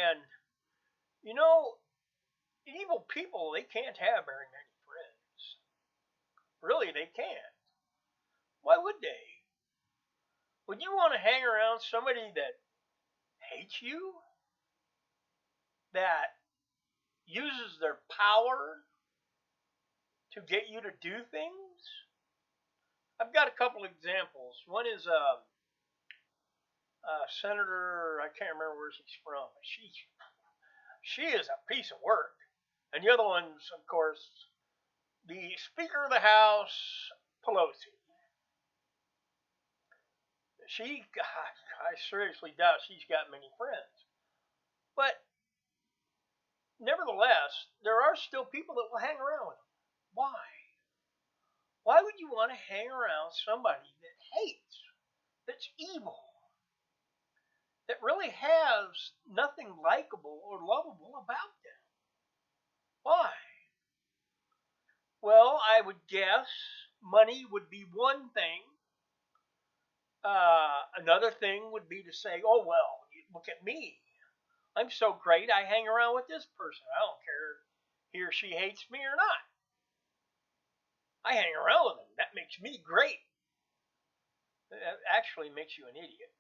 And, you know, evil people, they can't have very many friends. Really, they can't. Why would they? Would you want to hang around somebody that hates you? That uses their power to get you to do things? I've got a couple examples. One is Senator, I can't remember where she's from. She is a piece of work. And the other one's, of course, the Speaker of the House, Pelosi. I seriously doubt she's got many friends. But nevertheless, there are still people that will hang around with them. Why? Why would you want to hang around somebody that hates, that's evil, that really has nothing likable or lovable about them? Why? Well, I would guess money would be one thing. Another thing would be to say, oh, well, look at me. I'm so great, I hang around with this person. I don't care if he or she hates me or not. I hang around with them. That makes me great. That actually makes you an idiot.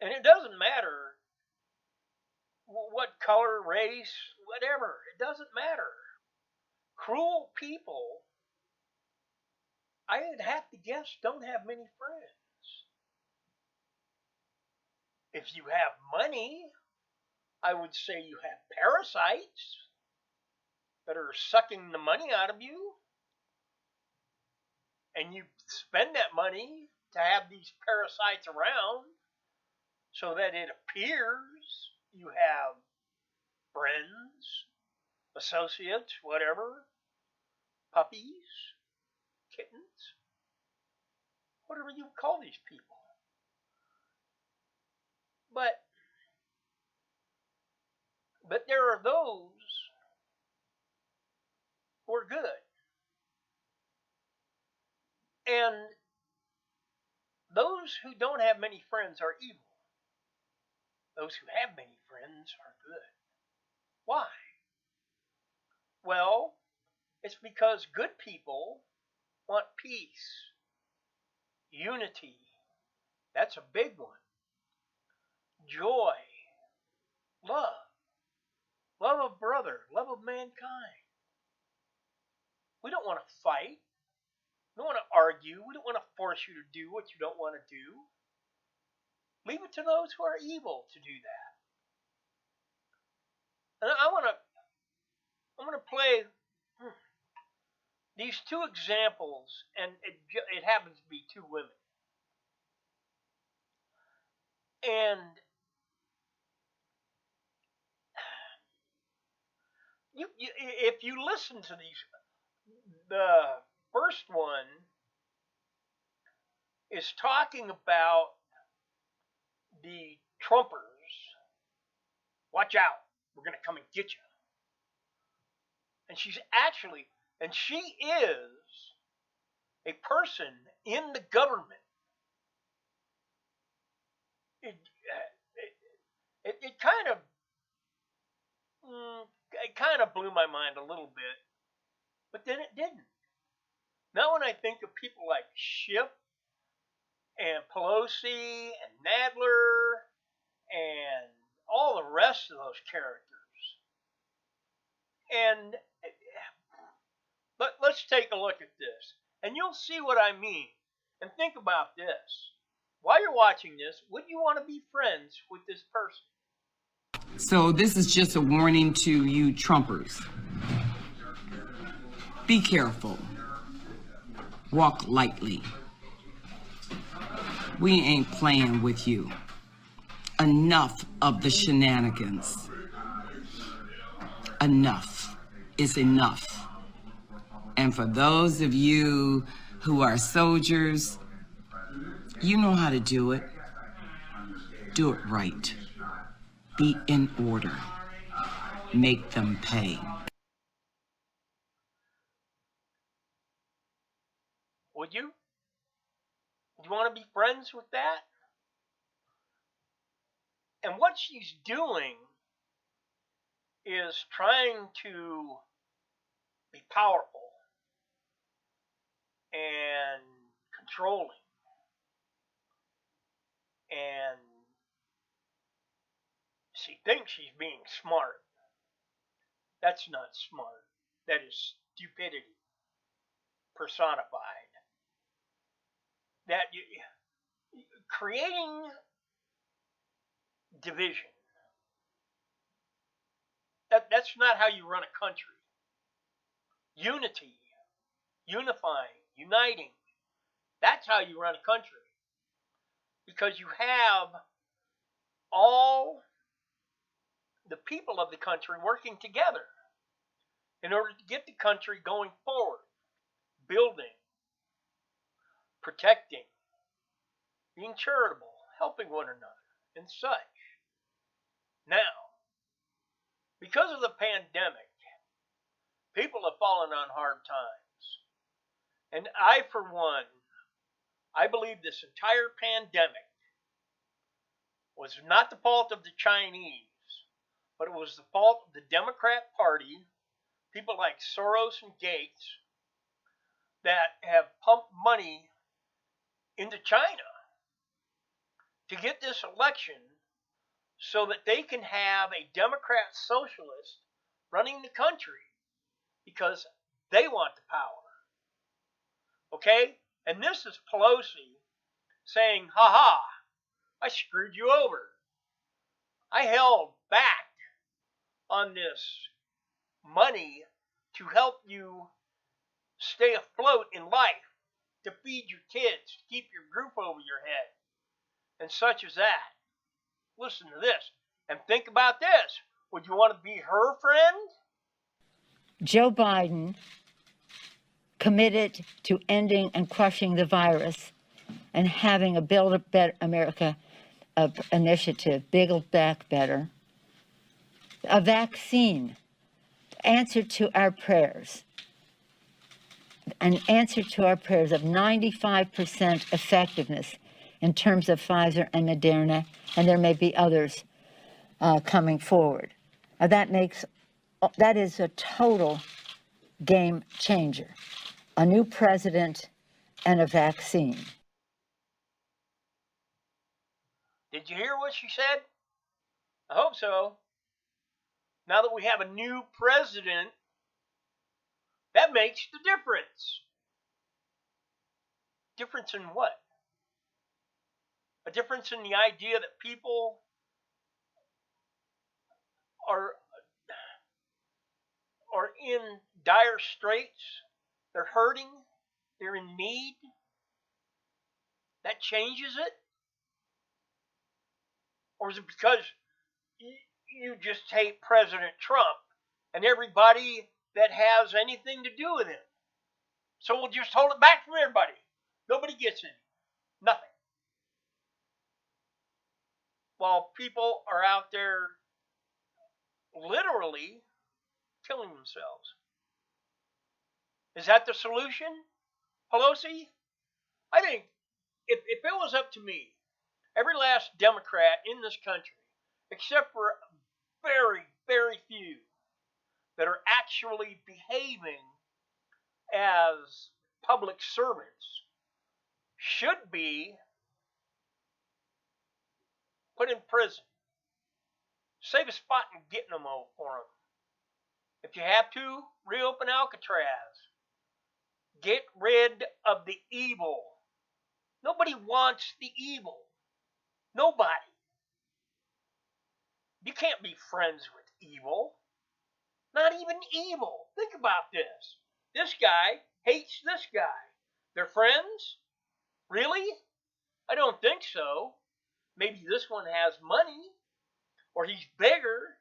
And it doesn't matter what color, race, whatever. It doesn't matter. Cruel people, I would have to guess, don't have many friends. If you have money, I would say you have parasites that are sucking the money out of you. And you spend that money to have these parasites around so that it appears you have friends, associates, whatever, puppies, kittens, whatever you call these people. But there are those who are good. And those who don't have many friends are evil. Those who have many friends are good. Why? Well, it's because good people want peace, unity. That's a big one. Joy, love, love of brother, love of mankind. We don't want to fight. We don't want to argue. We don't want to force you to do what you don't want to do. Leave it to those who are evil to do that. And I'm going to play these two examples, and it happens to be two women. And if you listen to these, the first one is talking about the Trumpers. Watch out, we're going to come and get you. And she is a person in the government. It kind of blew my mind a little bit, but then it didn't. Now when I think of people like Schiff and Pelosi and Nadler and all the rest of those characters, and let's take a look at this, and you'll see what I mean. And think about this. While you're watching this, would you want to be friends with this person? So this is just a warning to you Trumpers. Be careful. Walk lightly. We ain't playing with you. Enough of the shenanigans. Enough is enough. And for those of you who are soldiers, you know how to do it. Do it right. Be in order. Make them pay. Would you? Would you want to be friends with that? And what she's doing is trying to be powerful and controlling. And she thinks she's being smart. That's not smart. That is stupidity personified. That creating division. That's not how you run a country. Unity, unifying, uniting. That's how you run a country. Because you have all the people of the country working together in order to get the country going forward, building, protecting, being charitable, helping one another, and such. Now, because of the pandemic, people have fallen on hard times. And I, for one, I believe this entire pandemic was not the fault of the Chinese, but it was the fault of the Democrat Party, people like Soros and Gates, that have pumped money into China to get this election so that they can have a Democrat socialist running the country because they want the power. Okay? And this is Pelosi saying, ha, I screwed you over. I held back on this money to help you stay afloat in life, to feed your kids, to keep your roof over your head, and such as that. Listen to this and think about this. Would you want to be her friend? Joe Biden committed to ending and crushing the virus and having a Build a Better America initiative, Build Back Better, a vaccine, answer to our prayers, an answer to our prayers of 95% effectiveness in terms of Pfizer and Moderna, and there may be others coming forward. That is a total game changer. A new president and a vaccine. Did you hear what she said? I hope so. Now that we have a new president, that makes the difference. Difference in what? A difference in the idea that people are in dire straits. They're hurting. They're in need. That changes it? Or is it because you just hate President Trump and everybody that has anything to do with him? So we'll just hold it back from everybody. Nobody gets it. Nothing. While people are out there literally killing themselves. Is that the solution, Pelosi? I think if it was up to me, every last Democrat in this country, except for very, very few that are actually behaving as public servants, should be put in prison. Save a spot in Guantanamo for them. If you have to, reopen Alcatraz. Get rid of the evil. Nobody wants the evil. Nobody. You can't be friends with evil. Not even evil. Think about this. This guy hates this guy. They're friends? Really? I don't think so. Maybe this one has money, or he's bigger,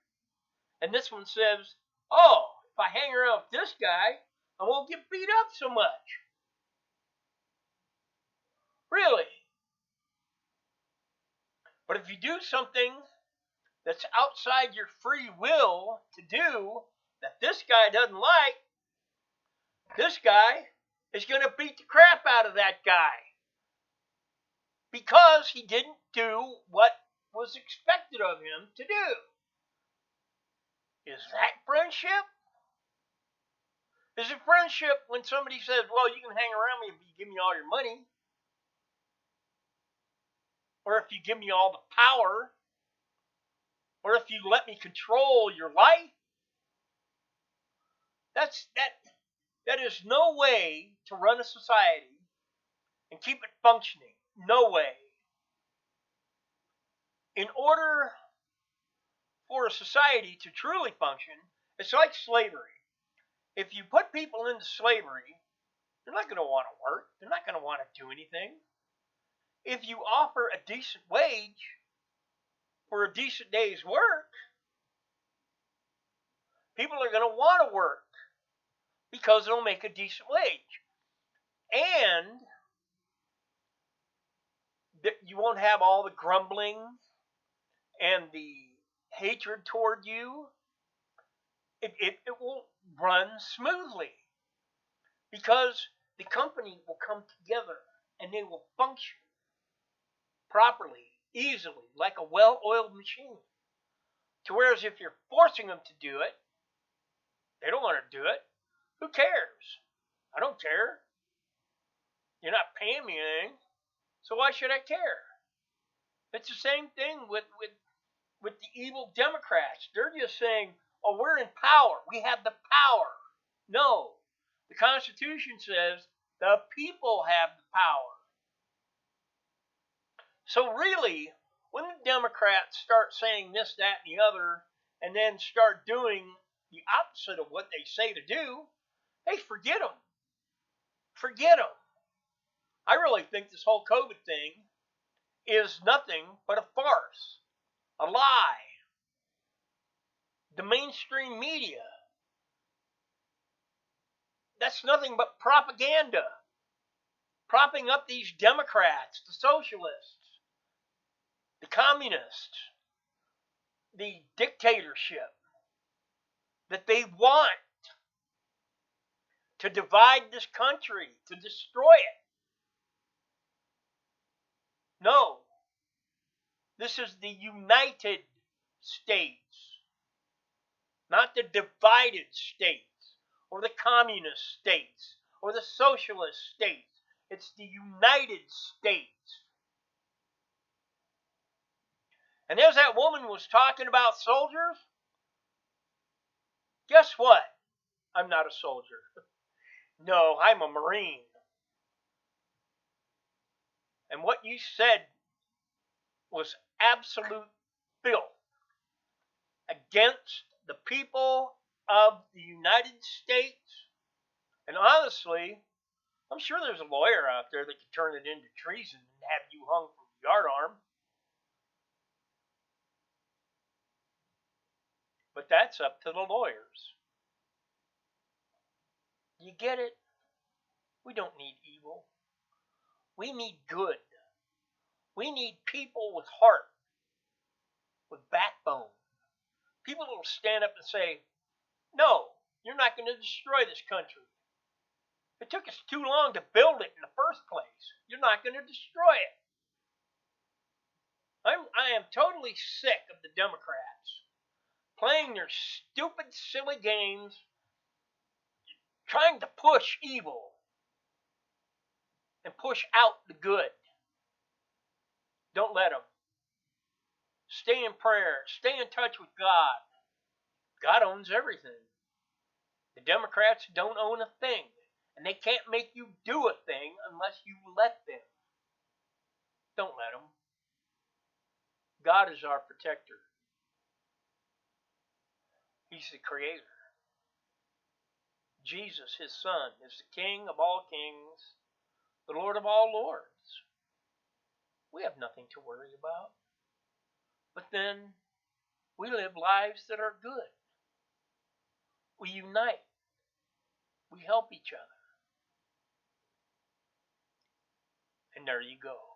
and this one says, oh, if I hang around with this guy, I won't get beat up so much. Really? But if you do something that's outside your free will to do that this guy doesn't like, this guy is going to beat the crap out of that guy because he didn't do what was expected of him to do. Is that friendship? Is it friendship when somebody says, well, you can hang around me if you give me all your money? Or if you give me all the power? Or if you let me control your life? That is no way to run a society and keep it functioning. No way. In order for a society to truly function, it's like slavery. If you put people into slavery, they're not going to want to work. They're not going to want to do anything. If you offer a decent wage for a decent day's work, people are going to want to work because it'll make a decent wage. And you won't have all the grumbling and the hatred toward you. It won't run smoothly because the company will come together and they will function properly, easily, like a well-oiled machine. To whereas if you're forcing them to do it, they don't want to do it. Who cares? I don't care. You're not paying me anything, so why should I care? It's the same thing with the evil Democrats. They're just saying, oh, we're in power. We have the power. No. The Constitution says the people have the power. So really, when the Democrats start saying this, that, and the other, and then start doing the opposite of what they say to do, hey, forget them. Forget them. I really think this whole COVID thing is nothing but a farce, a lie. The mainstream media, that's nothing but propaganda, propping up these Democrats, the socialists, the communists, the dictatorship that they want to divide this country, to destroy it. No, this is the United States, not the divided states, or the communist states, or the socialist states. It's the United States. And as that woman was talking about soldiers, guess what? I'm not a soldier. No, I'm a Marine. And what you said was absolute filth against the people of the United States. And honestly, I'm sure there's a lawyer out there that could turn it into treason and have you hung from the yardarm. But that's up to the lawyers. You get it? We don't need evil. We need good. We need people with heart, with backbone. People that will stand up and say, no, you're not going to destroy this country. It took us too long to build it in the first place. You're not going to destroy it. I am totally sick of the Democrats playing their stupid, silly games, trying to push evil and push out the good. Don't let them. Stay in prayer. Stay in touch with God. God owns everything. The Democrats don't own a thing. And they can't make you do a thing unless you let them. Don't let them. God is our protector. He's the creator. Jesus, his son, is the King of all kings, the Lord of all lords. We have nothing to worry about. But then we live lives that are good. We unite. We help each other. And there you go.